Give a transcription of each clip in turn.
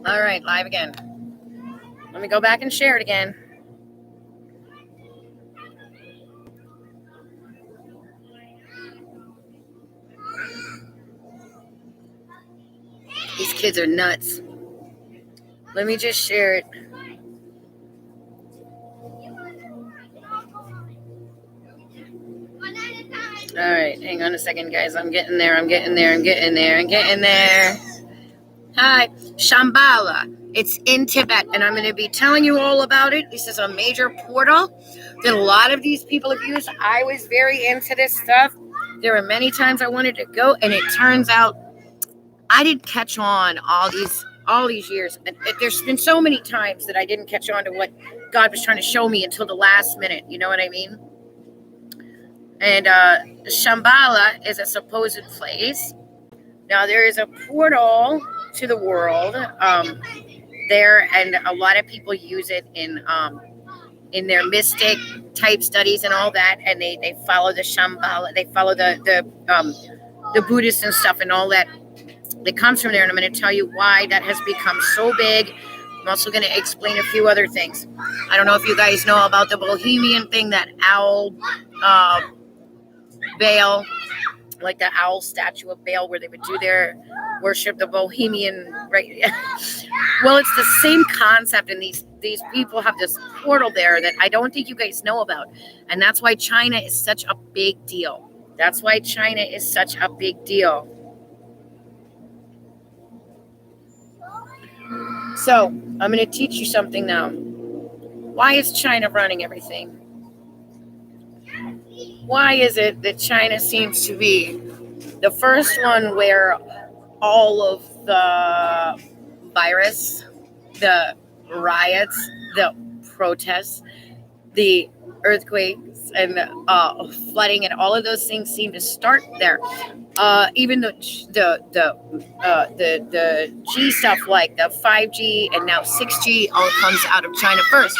All right, live again. Let me go back and share it again. These kids are nuts. Let me just share it. All right, hang on a second, guys. I'm getting there. Hi, Shambala. It's in Tibet, and I'm going to be telling you all about it. This is a major portal that a lot of these people have used. I was very into this stuff. There were many times I wanted to go, and it turns out I didn't catch on all these years. There's been so many times that I didn't catch on to what God was trying to show me until the last minute. You know what I mean? And Shambala is a supposed place. Now, there is a portal to the world there, and a lot of people use it in their mystic type studies and all that, and they follow the Shambala. They follow the Buddhists and stuff and all that. It comes from there, and I'm going to tell you why that has become so big. I'm also going to explain a few other things. I don't know if you guys know about the Bohemian thing, that owl Baal, like the owl statue of Baal, where they would do their worship, the Bohemian, right? Well, it's the same concept, and these people have this portal there that I don't think you guys know about, and that's why China is such a big deal. So, I'm going to teach you something now. Why is China running everything? Why is it that China seems to be the first one where all of the virus, the riots, the protests, the earthquakes, and flooding, and all of those things seem to start there? Even the G stuff, like the 5G and now 6G, all comes out of China first.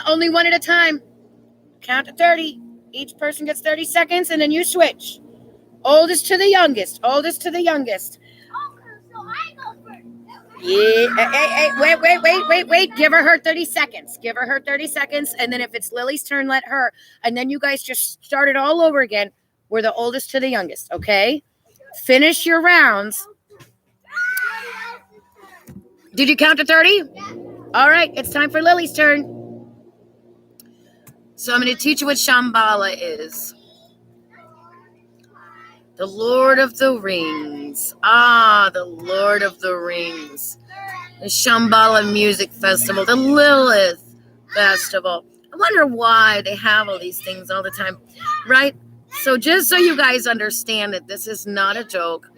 Only one at a time. Count to 30. Each person gets 30 seconds, and then you switch. Oldest to the youngest. So I go first. Yeah. Wait. Give her 30 seconds. And then if it's Lily's turn, let her. And then you guys just start it all over again. We're the oldest to the youngest, okay? Finish your rounds. Did you count to 30? All right, it's time for Lily's turn. So I'm going to teach you what Shambala is. The Lord of the Rings. The Lord of the Rings. The Shambala Music Festival. The Lilith Festival. I wonder why they have all these things all the time, right? So just so you guys understand that this is not a joke.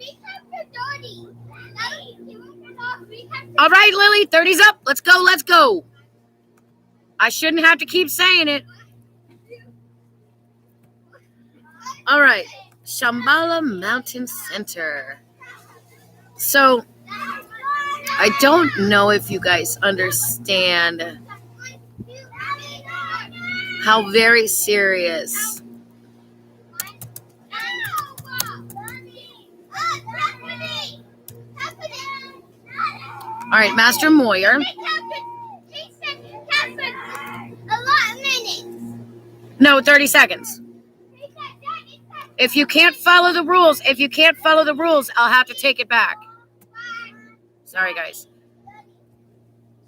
All right, Lily, 30's up. Let's go. I shouldn't have to keep saying it. All right, Shambala Mountain Center. So, I don't know if you guys understand how very serious All right, Master Moyer. No, 30 seconds. If you can't follow the rules, I'll have to take it back. Sorry, guys.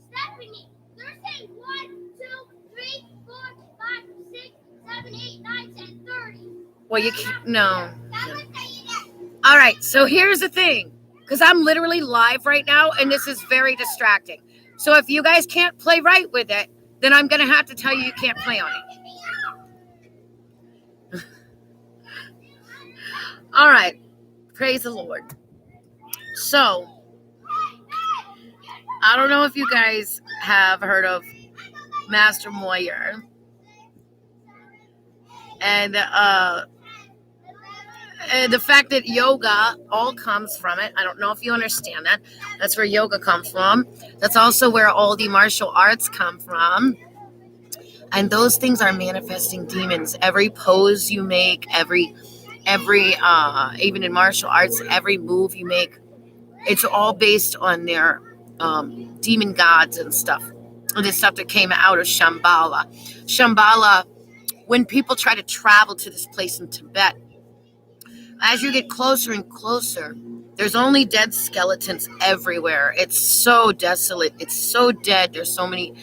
Stephanie, they're saying 1, 2, 3, 4, 5, 6, 7, 8, 9, 10, 30. Well, you can't, no. All right, so here's the thing, because I'm literally live right now, and this is very distracting. So if you guys can't play right with it, then I'm going to have to tell you can't play on it. All right, praise the Lord. So, I don't know if you guys have heard of Master Moyer. And the fact that yoga all comes from it. I don't know if you understand that. That's where yoga comes from. That's also where all the martial arts come from. And those things are manifesting demons. Every pose you make, every every even in martial arts, every move you make, it's all based on their demon gods and stuff. And this stuff that came out of Shambala. Shambala, when people try to travel to this place in Tibet, as you get closer and closer, there's only dead skeletons everywhere. It's so desolate. It's so dead. There's so many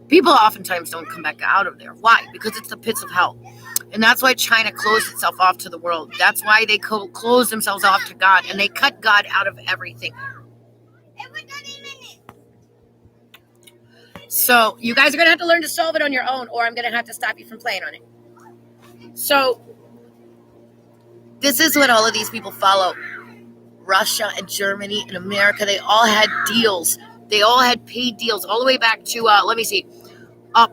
people oftentimes don't come back out of there. Why? Because it's the pits of hell. And that's why China closed itself off to the world. That's why they closed themselves off to God. And they cut God out of everything. So you guys are going to have to learn to solve it on your own, or I'm going to have to stop you from playing on it. So this is what all of these people follow. Russia and Germany and America, they all had deals. They all had paid deals all the way back to, let me see,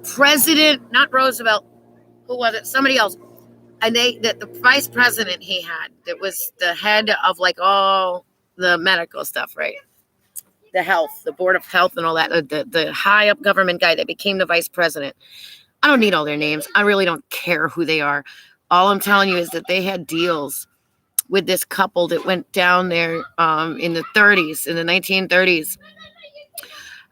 President, not Roosevelt, who was it? Somebody else. And the vice president he had, that was the head of like all the medical stuff, right? The health, the board of health and all that, the high up government guy that became the vice president. I don't need all their names. I really don't care who they are. All I'm telling you is that they had deals with this couple that went down there in the 30s, in the 1930s.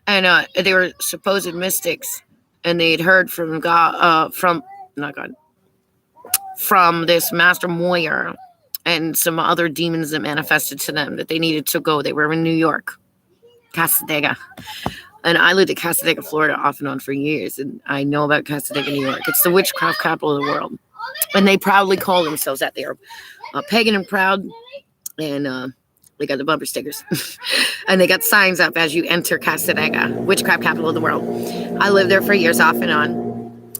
And they were supposed mystics. And they'd heard from God, from this Master Moyer and some other demons that manifested to them that they needed to go. They were in New York, Casadega. And I lived at Casadega, Florida, off and on for years. And I know about Casadega, New York. It's the witchcraft capital of the world. And they proudly call themselves that. They are pagan and proud. And they got the bumper stickers. And they got signs up as you enter Casadega, witchcraft capital of the world. I lived there for years off and on.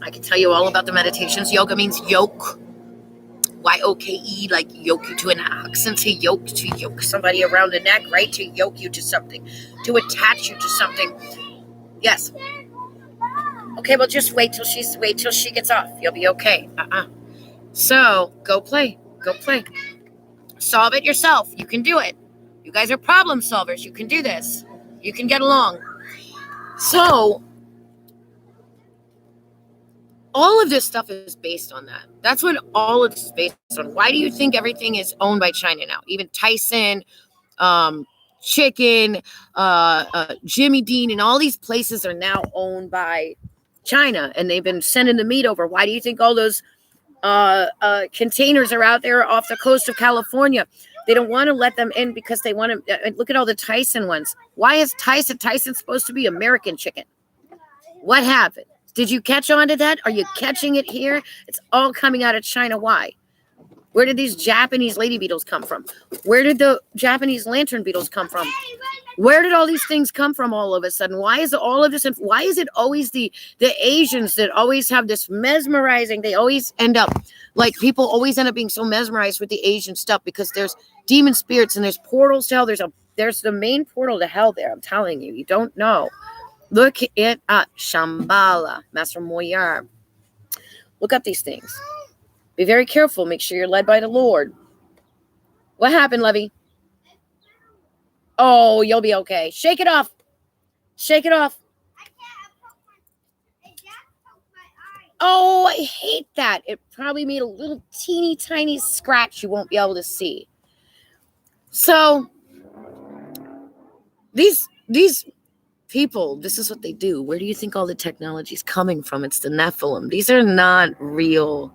I can tell you all about the meditations. Yoga means yoke. Y-O-K-E, like yoke you to an oxen, to yoke somebody around the neck, right? To yoke you to something, to attach you to something. Yes. Okay, well, just wait till she gets off. You'll be okay. So go play. Solve it yourself. You can do it. You guys are problem solvers. You can do this. You can get along. So all of this stuff is based on that. That's what all of this is based on. Why do you think everything is owned by China now? Even Tyson, Chicken, Jimmy Dean, and all these places are now owned by China, and they've been sending the meat over. Why do you think all those containers are out there off the coast of California? They don't want to let them in because they want to look at all the Tyson ones. Why is Tyson supposed to be American chicken? What happened? Did you catch on to that? Are you catching it here? It's all coming out of China. Why? Where did these Japanese lady beetles come from? Where did the Japanese lantern beetles come from? Where did all these things come from all of a sudden? Why is all of this? Why is it always the Asians that always have this mesmerizing? They always end up like people always end up being so mesmerized with the Asian stuff because there's demon spirits and there's portals to hell. There's the main portal to hell there. I'm telling you, you don't know. Look it up. Shambala, Master Moyer. Look up these things. Be very careful. Make sure you're led by the Lord. What happened, Levy? Oh, you'll be okay. Shake it off. Shake it off. Oh, I hate that. It probably made a little teeny tiny scratch you won't be able to see. So these people, this is what they do. Where do you think all the technology is coming from? It's the Nephilim. These are not real.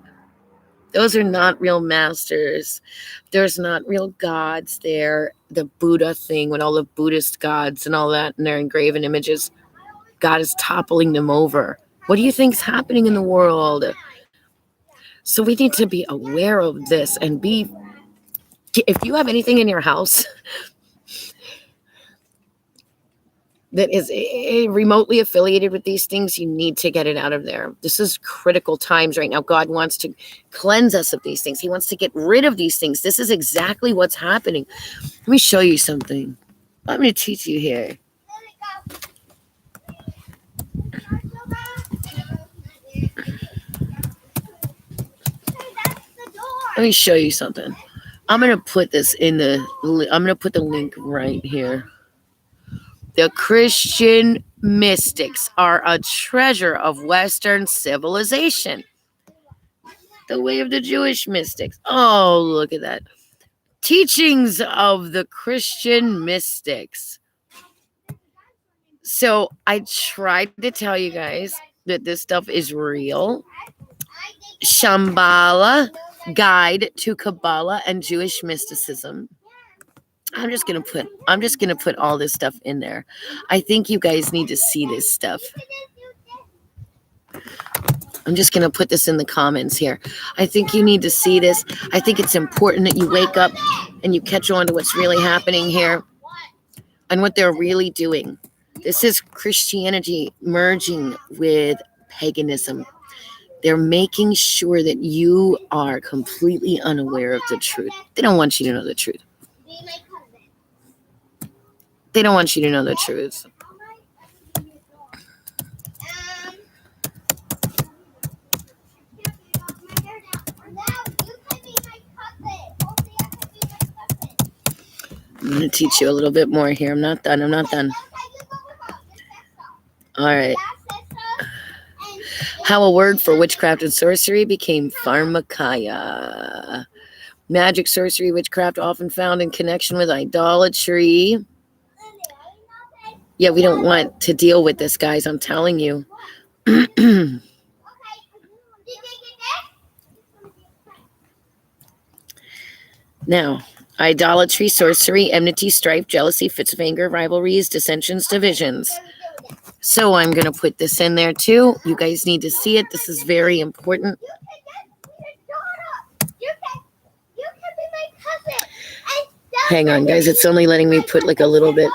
Those are not real masters. There's not real gods there. The Buddha thing with all the Buddhist gods and all that and their engraven images. God is toppling them over. What do you think is happening in the world? So we need to be aware of this and if you have anything in your house that is remotely affiliated with these things, you need to get it out of there. This is critical times right now. God wants to cleanse us of these things. He wants to get rid of these things. This is exactly what's happening. Let me show you something. I'm going to teach you here. Let me show you something. I'm going to put this I'm going to put the link right here. The Christian mystics are a treasure of Western civilization. The way of the Jewish mystics. Oh, look at that. Teachings of the Christian mystics. So I tried to tell you guys that this stuff is real. Shambala, Guide to Kabbalah and Jewish Mysticism. I'm just gonna put all this stuff in there. I think you guys need to see this stuff. I'm just gonna put this in the comments here. I think you need to see this. I think it's important that you wake up and you catch on to what's really happening here and what they're really doing. This is Christianity merging with paganism. They're making sure that you are completely unaware of the truth. They don't want you to know the truth. They don't want you to know the truth. I'm going to teach you a little bit more here. I'm not done. All right. How a word for witchcraft and sorcery became Phamakiea. Magic, sorcery, witchcraft often found in connection with idolatry. Yeah, we don't want to deal with this, guys. I'm telling you. Now, idolatry, sorcery, enmity, strife, jealousy, fits of anger, rivalries, dissensions, divisions. So I'm going to put this in there too. You guys need to see it. This is very important. Hang on, guys. It's only letting me put like a little bit.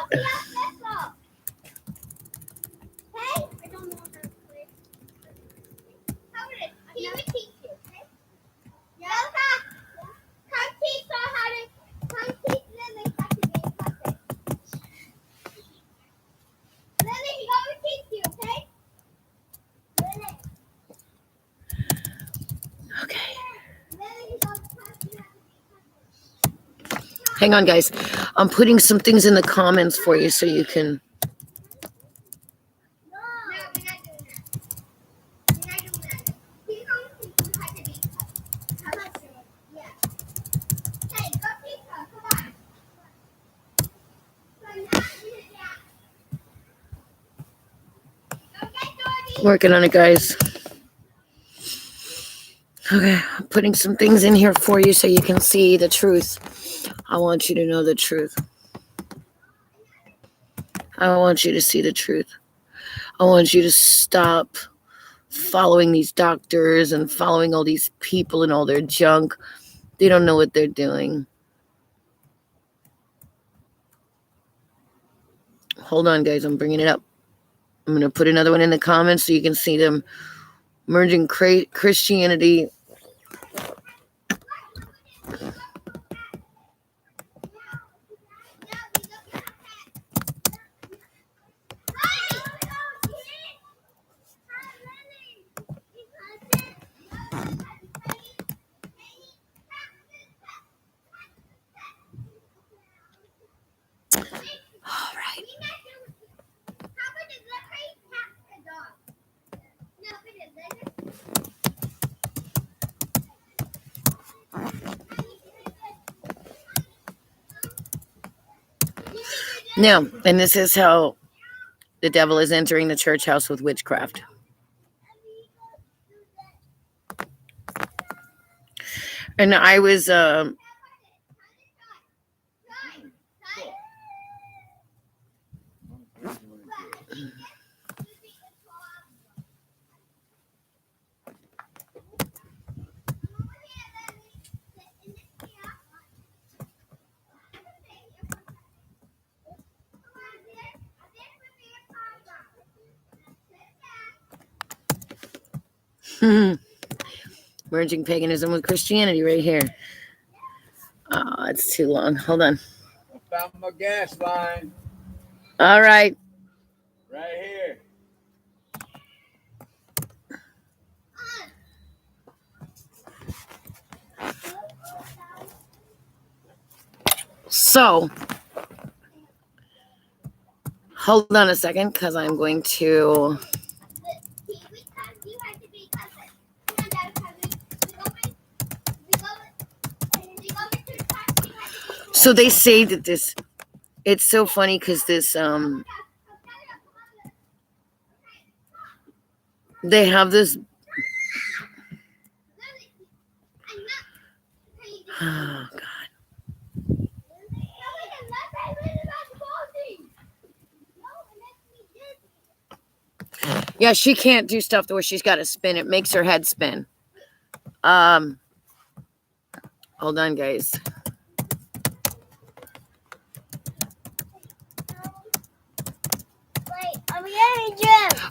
Hang on, guys. I'm putting some things in the comments for you so you can. Working on it, guys. Okay, I'm putting some things in here for you so you can see the truth. I want you to know the truth. I want you to see the truth. I want you to stop following these doctors and following all these people and all their junk. They don't know what they're doing. Hold on, guys. I'm bringing it up. I'm going to put another one in the comments so you can see them merging Christianity. Now, and this is how the devil is entering the church house with witchcraft. And I was merging paganism with Christianity right here. Oh, it's too long. Hold on. I found my gas line. All right. Right here. So, hold on a second because I'm going to. So they say that this, it's so funny because this, they have this, oh God. Yeah, she can't do stuff where she's got to spin. It makes her head spin. Hold on, guys.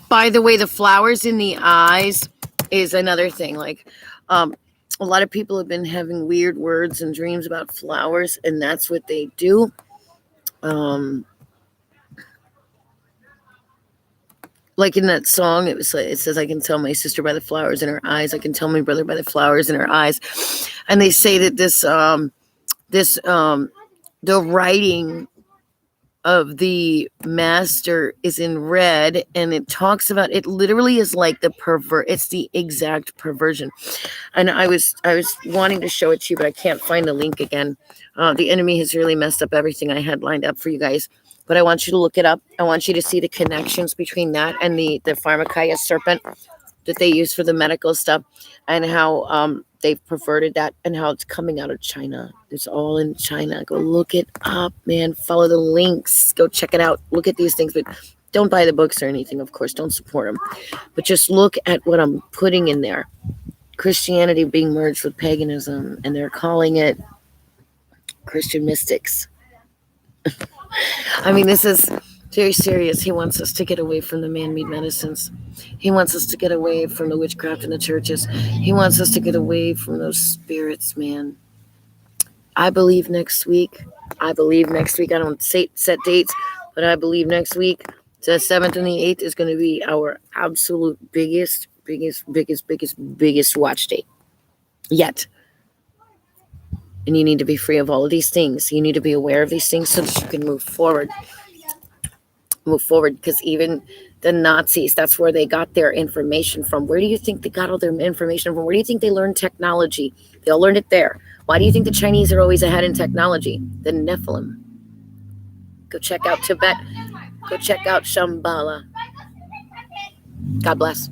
By the way, the flowers in the eyes is another thing. Like, a lot of people have been having weird words and dreams about flowers, and that's what they do. Like in that song, it says, "I can tell my sister by the flowers in her eyes. I can tell my brother by the flowers in her eyes." And they say that the writing of the master is in red, and it talks about, it literally is like it's the exact perversion. And I was wanting to show it to you, but I can't find the link again. The enemy has really messed up everything I had lined up for you guys. But I want you to look it up. I want you to see the connections between that and the Phamakiea serpent that they use for the medical stuff, and how they've perverted that, and how it's coming out of China. It's all in China. Go look it up, man. Follow the links. Go check it out. Look at these things, but don't buy the books or anything, of course. Don't support them. But just look at what I'm putting in there. Christianity being merged with paganism, and they're calling it Christian mystics. I mean, this is very serious. He wants us to get away from the man-made medicines. He wants us to get away from the witchcraft in the churches. He wants us to get away from those spirits, man. I believe next week. I don't set dates, but I believe next week, the 7th and the 8th, is going to be our absolute biggest watch date yet. And you need to be free of all of these things. You need to be aware of these things so that you can move forward. Because even the Nazis, that's where they got their information from. Where do you think they got all their information from? Where do you think they learned technology? They all learned it there. Why do you think the Chinese are always ahead in technology? The Nephilim. Go check out Tibet. Go check out Shambala. God bless.